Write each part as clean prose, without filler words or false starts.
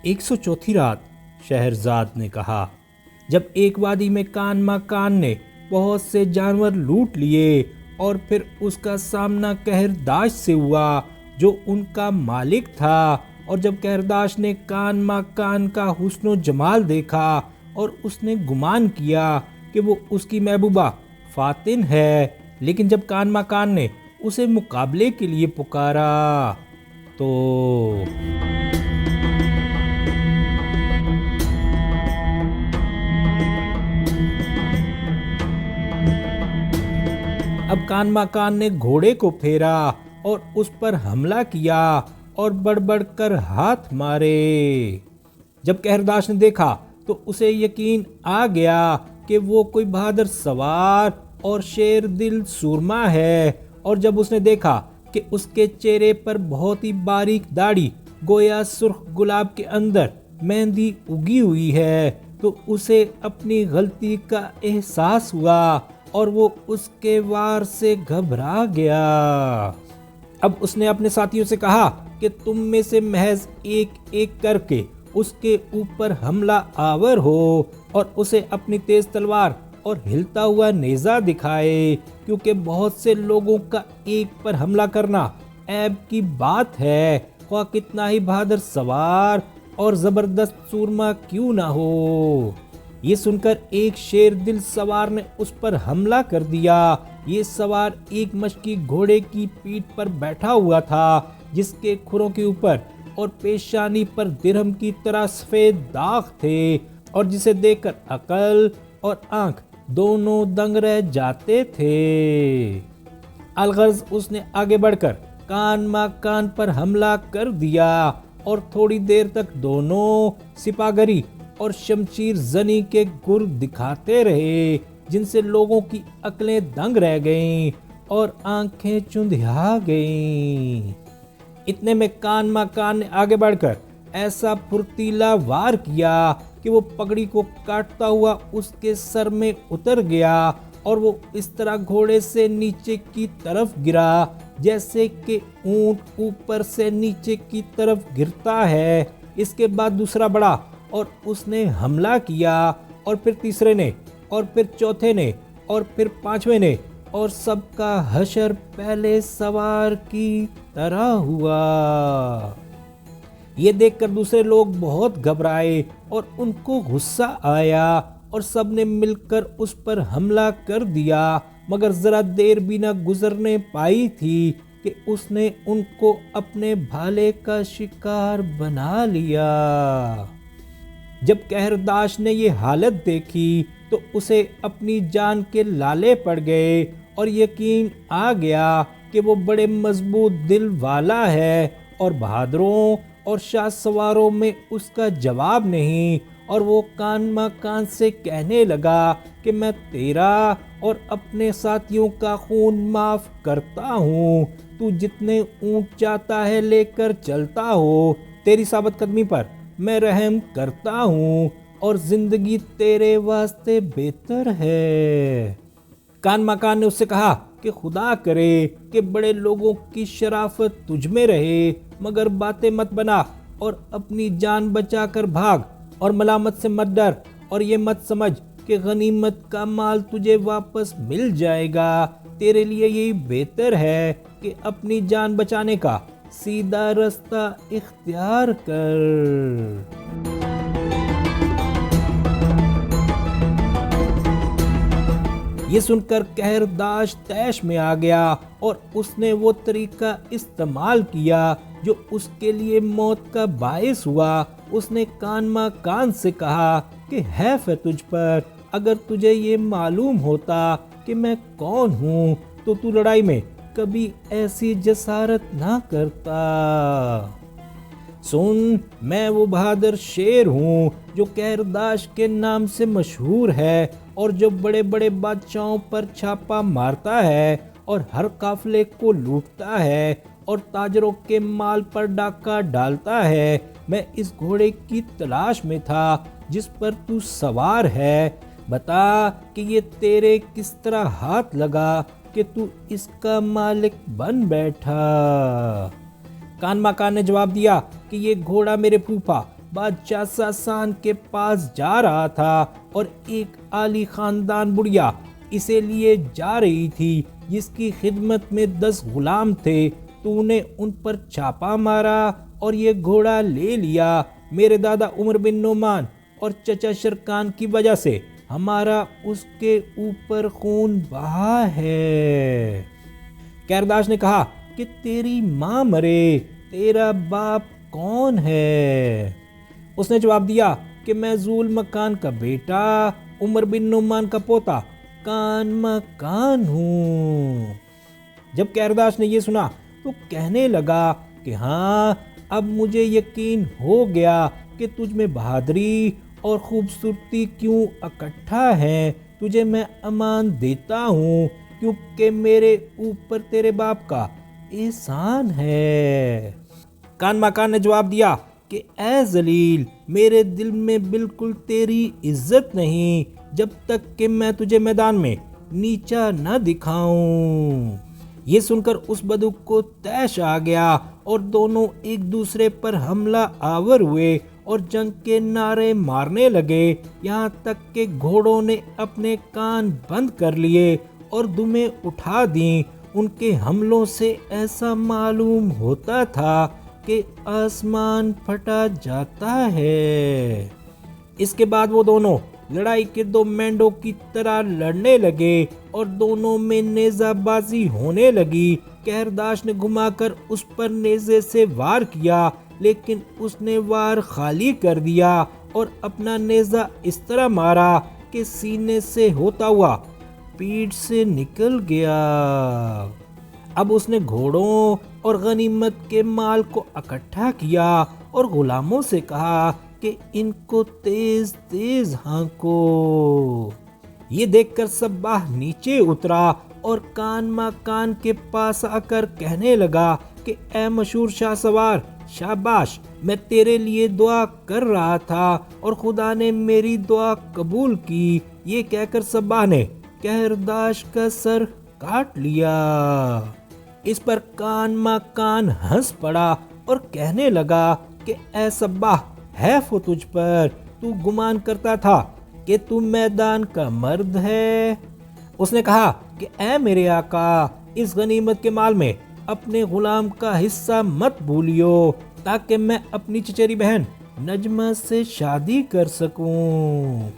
104 رات شہرزاد نے کہا، جب ایک وادی میں کان ماں کان نے بہت سے جانور لوٹ لیے اور پھر اس کا سامنا کہرداش سے ہوا جو ان کا مالک تھا، اور جب کہرداش نے کان ماں کان کا حسن و جمال دیکھا اور اس نے گمان کیا کہ وہ اس کی محبوبہ فاتن ہے، لیکن جب کان ماں کان نے اسے مقابلے کے لیے پکارا تو اب کان ماں کان نے گھوڑے کو پھیرا اور اس پر حملہ کیا اور بڑھ بڑھ کر ہاتھ مارے۔ جب کہرداش نے دیکھا تو اسے یقین آ گیا کہ وہ کوئی بہادر سوار اور شیر دل سورما ہے، اور جب اس نے دیکھا کہ اس کے چہرے پر بہت ہی باریک داڑھی گویا سرخ گلاب کے اندر مہندی اگی ہوئی ہے تو اسے اپنی غلطی کا احساس ہوا اور وہ اس کے وار سے گھبرا گیا۔ اب اس نے اپنے ساتھیوں سے کہا کہ تم میں سے محض ایک ایک کر کے اس کے اوپر حملہ آور ہو اور اسے اپنی تیز تلوار اور ہلتا ہوا نیزہ دکھائے، کیونکہ بہت سے لوگوں کا ایک پر حملہ کرنا عیب کی بات ہے، خواہ کتنا ہی بہادر سوار اور زبردست سورما کیوں نہ ہو۔ یہ سن کر ایک شیر دل سوار نے اس پر حملہ کر دیا۔ یہ سوار ایک مشکی گھوڑے کی پیٹھ پر بیٹھا ہوا تھا جس کے کھروں کے اوپر اور پیشانی پر درہم کی طرح سفید داغ تھے، اور جسے دیکھ کر عقل اور آنکھ دونوں دنگ رہ جاتے تھے۔ الغرض اس نے آگے بڑھ کر کان ماں کان پر حملہ کر دیا اور تھوڑی دیر تک دونوں سپاگری اور شمشیر زنی کے گر دکھاتے رہے، جن سے لوگوں کی عقلیں دنگ رہ گئیں اور آنکھیں چندھیا گئیں۔ اتنے میں کان ماں کان نے آگے بڑھ کر ایسا پھرتیلا وار کیا کہ وہ پگڑی کو کاٹتا ہوا اس کے سر میں اتر گیا، اور وہ اس طرح گھوڑے سے نیچے کی طرف گرا جیسے کہ اونٹ اوپر سے نیچے کی طرف گرتا ہے۔ اس کے بعد دوسرا بڑھا اور اس نے حملہ کیا، اور پھر تیسرے نے، اور پھر چوتھے نے، اور پھر پانچویں نے، اور سب کا حشر پہلے سوار کی طرح ہوا۔ یہ دیکھ کر دوسرے لوگ بہت گھبرائے اور ان کو غصہ آیا، اور سب نے مل کر اس پر حملہ کر دیا، مگر ذرا دیر بھی نہ گزرنے پائی تھی کہ اس نے ان کو اپنے بھالے کا شکار بنا لیا۔ جب کہرداش نے یہ حالت دیکھی تو اسے اپنی جان کے لالے پڑ گئے اور یقین آ گیا کہ وہ بڑے مضبوط دل والا ہے، اور بہادروں اور شاہ سواروں میں اس کا جواب نہیں، اور وہ کان ماں کان سے کہنے لگا کہ میں تیرا اور اپنے ساتھیوں کا خون معاف کرتا ہوں، تو جتنے اونٹ چاہتا ہے لے کر چلتا ہو، تیری ثابت قدمی پر میں رحم کرتا ہوں، اور زندگی تیرے واسطے بہتر ہے۔ کان ماں کان نے اس سے کہا کہ خدا کرے کہ بڑے لوگوں کی شرافت تجھ میں رہے، مگر باتیں مت بنا اور اپنی جان بچا کر بھاگ، اور ملامت سے مت ڈر، اور یہ مت سمجھ کہ غنیمت کا مال تجھے واپس مل جائے گا۔ تیرے لیے یہی بہتر ہے کہ اپنی جان بچانے کا سیدھا رستہ اختیار کر۔ یہ سن کر کہرداش طیش میں آ گیا اور اس نے وہ طریقہ استعمال کیا جو اس کے لیے موت کا باعث ہوا۔ اس نے کان ماں کان سے کہا کہ حیف ہے تجھ پر، اگر تجھے یہ معلوم ہوتا کہ میں کون ہوں تو تو لڑائی میں کبھی ایسی جسارت نہ کرتا۔ سن، میں وہ بہادر شیر ہوں جو کہرداش کے نام سے مشہور ہے، اور جو بڑے بڑے بادشاہوں پر چھاپا مارتا ہے اور ہر قافلے کو لوٹتا ہے اور تاجروں کے مال پر ڈاکہ ڈالتا ہے۔ میں اس گھوڑے کی تلاش میں تھا جس پر تو سوار ہے، بتا کہ یہ تیرے کس طرح ہاتھ لگا کہ تو اس کا مالک بن بیٹھا۔ کان ماں کان نے جواب دیا کہ یہ گھوڑا میرے پھوپھا بادشاہ ساسان کے پاس جا رہا تھا اور ایک عالی خاندان بڑھیا اسے لیے جا رہی تھی جس کی خدمت میں 10 غلام تھے۔ تو نے ان پر چھاپا مارا اور یہ گھوڑا لے لیا۔ میرے دادا عمر بن نعمان اور چچا شرکان کی وجہ سے ہمارا اس کے اوپر خون بہا ہے۔ کیرداش نے کہا کہ تیری ماں مرے، تیرا باپ کون ہے؟ اس نے جواب دیا کہ میں ذو المکان کا بیٹا عمر بن نعمان کا پوتا کان مکان ہوں۔ جب کیرداش نے یہ سنا تو کہنے لگا کہ ہاں، اب مجھے یقین ہو گیا کہ تجھ میں بہادری اور خوبصورتی کیوں اکٹھا ہے۔ تجھے میں امان دیتا ہوں کیونکہ میرے اوپر تیرے باپ کا احسان ہے۔ کان مکان نے جواب دیا کہ اے ذلیل، میرے دل میں بالکل تیری عزت نہیں جب تک کہ میں تجھے میدان میں نیچا نہ دکھاؤں۔ یہ سن کر اس بدو کو طیش آ گیا اور دونوں ایک دوسرے پر حملہ آور ہوئے اور جنگ کے نعرے مارنے لگے، یہاں تک کہ گھوڑوں نے اپنے کان بند کر لیے اور دمیں اٹھا دیں۔ ان کے حملوں سے ایسا معلوم ہوتا تھا کہ آسمان پھٹا جاتا ہے۔ اس کے بعد وہ دونوں لڑائی کے 2 مینڈوں کی طرح لڑنے لگے اور دونوں میں نیزہ بازی ہونے لگی۔ کیرداش نے گھما کر اس پر نیزے سے وار کیا، لیکن اس نے وار خالی کر دیا اور اپنا نیزہ اس طرح مارا کہ سینے سے ہوتا ہوا پیٹھ سے نکل گیا۔ اب اس نے گھوڑوں اور غنیمت کے مال کو اکٹھا کیا اور غلاموں سے کہا کہ ان کو تیز تیز ہانکو۔ یہ دیکھ کر سباہ نیچے اترا اور کان مکان کے پاس آ کر کہنے لگا کہ اے مشہور شاہ سوار، شاباش، میں تیرے لیے دعا کر رہا تھا اور خدا نے میری دعا قبول کی۔ یہ کہہ کر سباہ نے کیرداش کا سر کاٹ لیا۔ اس پر کان مکان ہنس پڑا اور کہنے لگا کہ اے سباہ، حیف ہو تجھ پر، تو گمان کرتا تھا کہ تو میدان کا مرد ہے۔ اس نے کہا کہ اے میرے آقا، اس غنیمت کے مال میں اپنے غلام کا حصہ مت بھولیو تاکہ میں اپنی چچیری بہن نجمہ سے شادی کر سکوں۔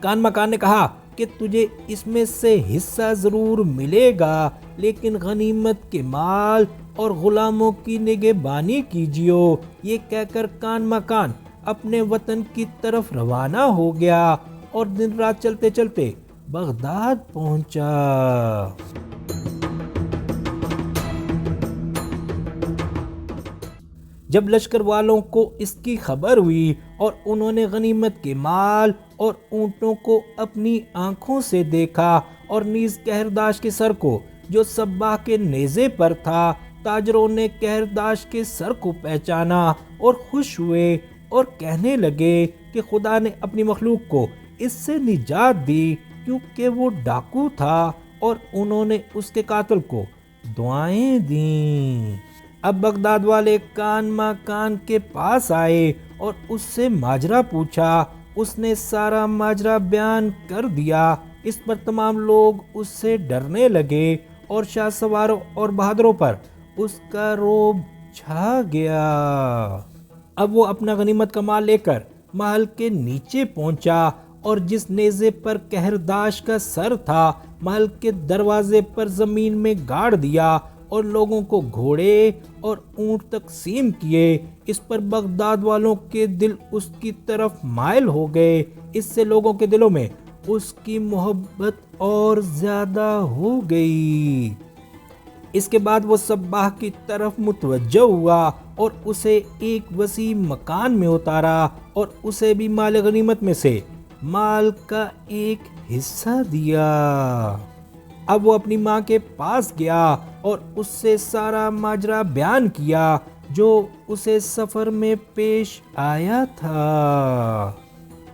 کان مکان نے کہا کہ تجھے اس میں سے حصہ ضرور ملے گا، لیکن غنیمت کے مال اور غلاموں کی نگہبانی کیجیو۔ یہ کہہ کر کان مکان اپنے وطن کی طرف روانہ ہو گیا اور دن رات چلتے چلتے بغداد پہنچا۔ جب لشکر والوں کو اس کی خبر ہوئی اور انہوں نے غنیمت کے مال اور اونٹوں کو اپنی آنکھوں سے دیکھا اور نیز کیرداش کے سر کو جو سباہ کے نیزے پر تھا، تاجروں نے کیرداش کے سر کو پہچانا اور خوش ہوئے اور کہنے لگے کہ خدا نے اپنی مخلوق کو اس سے نجات دی کیونکہ وہ ڈاکو تھا، اور انہوں نے اس کے قاتل کو دعائیں دیں۔ اب بغداد والے کان مکان کے پاس آئے اور اس سے ماجرا پوچھا۔ اس نے سارا ماجرا بیان کر دیا۔ اس پر تمام لوگ اس سے ڈرنے لگے اور شاہ سواروں اور بہادروں پر اس کا رعب چھا گیا۔ اب وہ اپنا غنیمت کا مال لے کر محل کے نیچے پہنچا اور جس نیزے پر کیرداش کا سر تھا، محل کے دروازے پر زمین میں گاڑ دیا اور لوگوں کو گھوڑے اور اونٹ تقسیم کیے۔ اس پر بغداد والوں کے دل اس کی طرف مائل ہو گئے۔ اس سے لوگوں کے دلوں میں اس کی محبت اور زیادہ ہو گئی۔ اس کے بعد وہ سباہ کی طرف متوجہ ہوا اور اسے ایک وسیع مکان میں اتارا اور اسے بھی مال غنیمت میں سے مال کا ایک حصہ دیا۔ اب وہ اپنی ماں کے پاس گیا اور اس سے سارا ماجرا بیان کیا جو اسے سفر میں پیش آیا تھا۔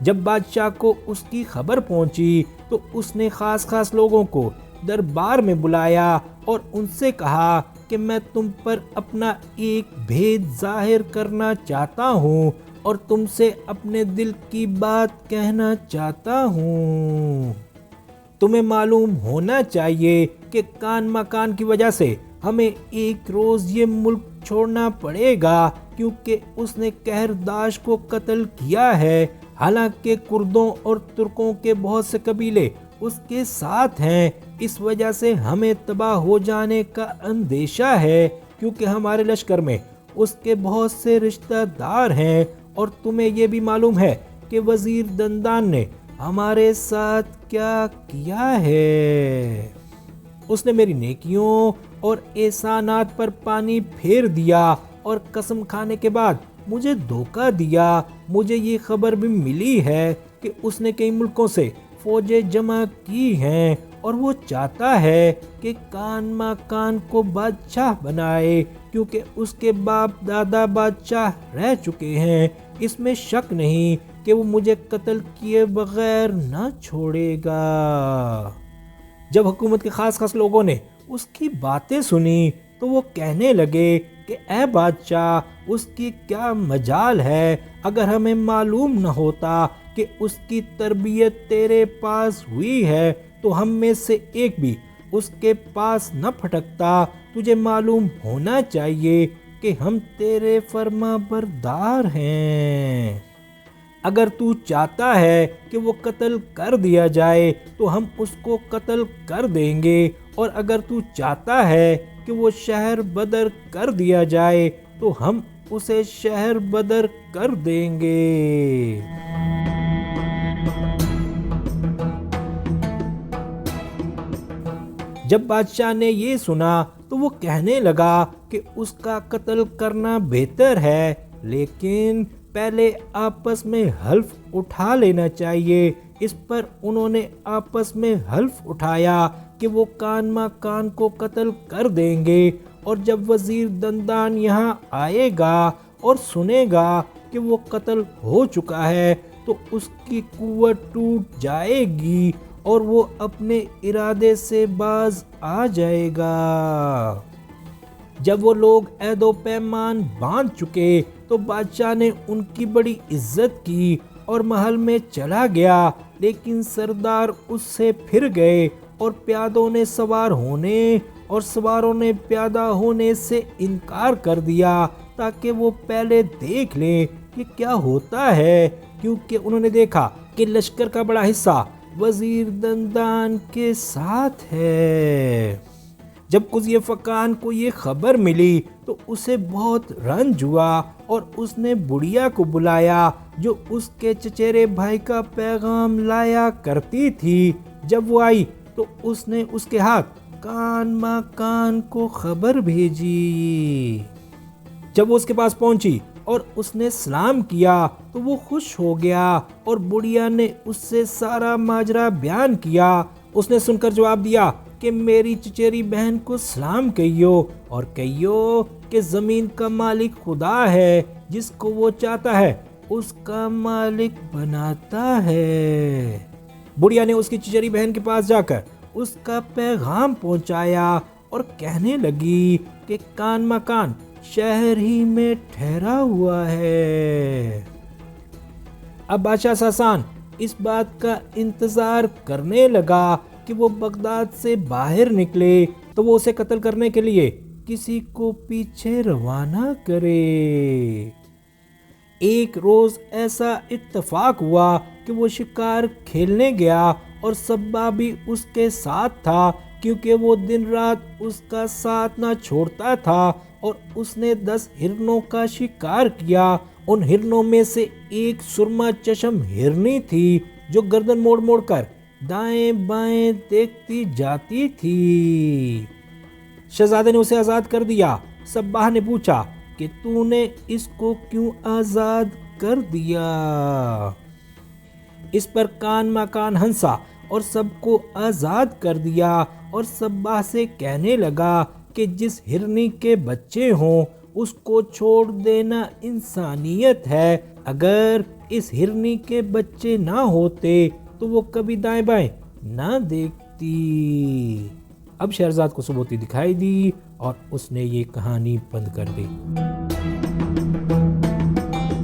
جب بادشاہ کو اس کی خبر پہنچی تو اس نے خاص لوگوں کو دربار میں بلایا اور ان سے کہا کہ میں تم پر اپنا ایک بھید ظاہر کرنا چاہتا ہوں اور تم سے اپنے دل کی بات کہنا چاہتا ہوں۔ تمہیں معلوم ہونا چاہیے کہ کان مکان کی وجہ سے ہمیں ایک روز یہ ملک چھوڑنا پڑے گا، کیونکہ اس نے قہرداش کو قتل کیا ہے۔ حالانکہ کردوں اور ترکوں کے بہت سے قبیلے اس کے ساتھ ہیں، اس وجہ سے ہمیں تباہ ہو جانے کا اندیشہ ہے، کیونکہ ہمارے لشکر میں اس کے بہت سے رشتہ دار ہیں۔ اور تمہیں یہ بھی معلوم ہے کہ وزیر دندان نے ہمارے ساتھ کیا کیا ہے۔ اس نے میری نیکیوں اور احسانات پر پانی پھیر دیا اور قسم کھانے کے بعد مجھے دھوکہ دیا۔ مجھے یہ خبر بھی ملی ہے کہ اس نے کئی ملکوں سے فوجیں جمع کی ہیں اور وہ چاہتا ہے کہ کان مکان کو بادشاہ بنائے، کیونکہ اس کے باپ دادا بادشاہ رہ چکے ہیں۔ اس میں شک نہیں کہ وہ مجھے قتل کیے بغیر نہ چھوڑے گا۔ جب حکومت کے خاص لوگوں نے اس کی باتیں سنی تو وہ کہنے لگے کہ اے بادشاہ، اس کی کیا مجال ہے؟ اگر ہمیں معلوم نہ ہوتا کہ اس کی تربیت تیرے پاس ہوئی ہے تو ہم میں سے ایک بھی اس کے پاس نہ پھٹکتا۔ تجھے معلوم ہونا چاہیے کہ ہم تیرے فرما بردار ہیں۔ اگر تو چاہتا ہے کہ وہ قتل کر دیا جائے تو ہم اس کو قتل کر دیں گے، اور اگر تو چاہتا ہے کہ وہ شہر بدر کر دیا جائے تو ہم اسے شہر بدر کر دیں گے۔ جب بادشاہ نے یہ سنا تو وہ کہنے لگا کہ اس کا قتل کرنا بہتر ہے، لیکن پہلے آپس میں حلف اٹھا لینا چاہیے۔ اس پر انہوں نے آپس میں حلف اٹھایا کہ وہ کان مکان کو قتل کر دیں گے، اور جب وزیر دندان یہاں آئے گا اور سنے گا کہ وہ قتل ہو چکا ہے تو اس کی قوت ٹوٹ جائے گی اور وہ اپنے ارادے سے باز آ جائے گا۔ جب وہ لوگ عہد و پیمان باندھ چکے تو بادشاہ نے ان کی بڑی عزت کی اور محل میں چلا گیا، لیکن سردار اس سے پھر گئے، اور پیادوں نے سوار ہونے اور سواروں نے پیادہ ہونے سے انکار کر دیا تاکہ وہ پہلے دیکھ لیں کہ کیا ہوتا ہے، کیونکہ انہوں نے دیکھا کہ لشکر کا بڑا حصہ وزیر دندان کے ساتھ ہے۔ جب قضیہ فقان کو یہ خبر ملی تو اسے بہت رنج ہوا، اور اس نے بڑھیا کو بلایا جو اس کے چچیرے بھائی کا پیغام لایا کرتی تھی۔ جب وہ آئی تو اس نے اس کے ہاتھ کان مکان کو خبر بھیجی۔ جب وہ اس کے پاس پہنچی اور اس نے سلام کیا تو وہ خوش ہو گیا، اور بڑھیا نے اس سے سارا ماجرا بیان کیا۔ اس نے سن کر جواب دیا کہ میری چچیری بہن کو سلام کہیو، اور کہیو کہ زمین کا مالک خدا ہے، جس کو وہ چاہتا ہے اس کا مالک بناتا ہے۔ بڑھیا نے اس کی چچیری بہن کے پاس جا کر اس کا پیغام پہنچایا اور کہنے لگی کہ کان مکان شہر ہی میں ٹھہرا ہوا ہے۔ اب بادشاہ ساسان اس بات کا انتظار کرنے لگا کہ وہ بغداد سے باہر نکلے تو وہ اسے قتل کرنے کے لیے کسی کو پیچھے روانہ کرے۔ ایک روز ایسا اتفاق ہوا کہ وہ شکار کھیلنے گیا اور سبا بھی اس کے ساتھ تھا، کیونکہ وہ دن رات اس کا ساتھ نہ چھوڑتا تھا، اور اس نے 10 ہرنوں کا شکار کیا۔ ان ہرنوں میں سے ایک سرما چشم ہرنی تھی جو گردن موڑ موڑ کر دائیں بائیں دیکھتی جاتی تھی۔ شہزادے نے اسے آزاد کر دیا۔ سباہ نے پوچھا کہ تو نے اس کو کیوں آزاد کر دیا؟ اس پر کان مکان ہنسا اور سب کو آزاد کر دیا، اور سباہ سے کہنے لگا کہ جس ہرنی کے بچے ہوں اس کو چھوڑ دینا انسانیت ہے۔ اگر اس ہرنی کے بچے نہ ہوتے تو وہ کبھی دائیں بائیں نہ دیکھتی۔ اب شہرزاد کو سبوتی دکھائی دی اور اس نے یہ کہانی بند کر دی۔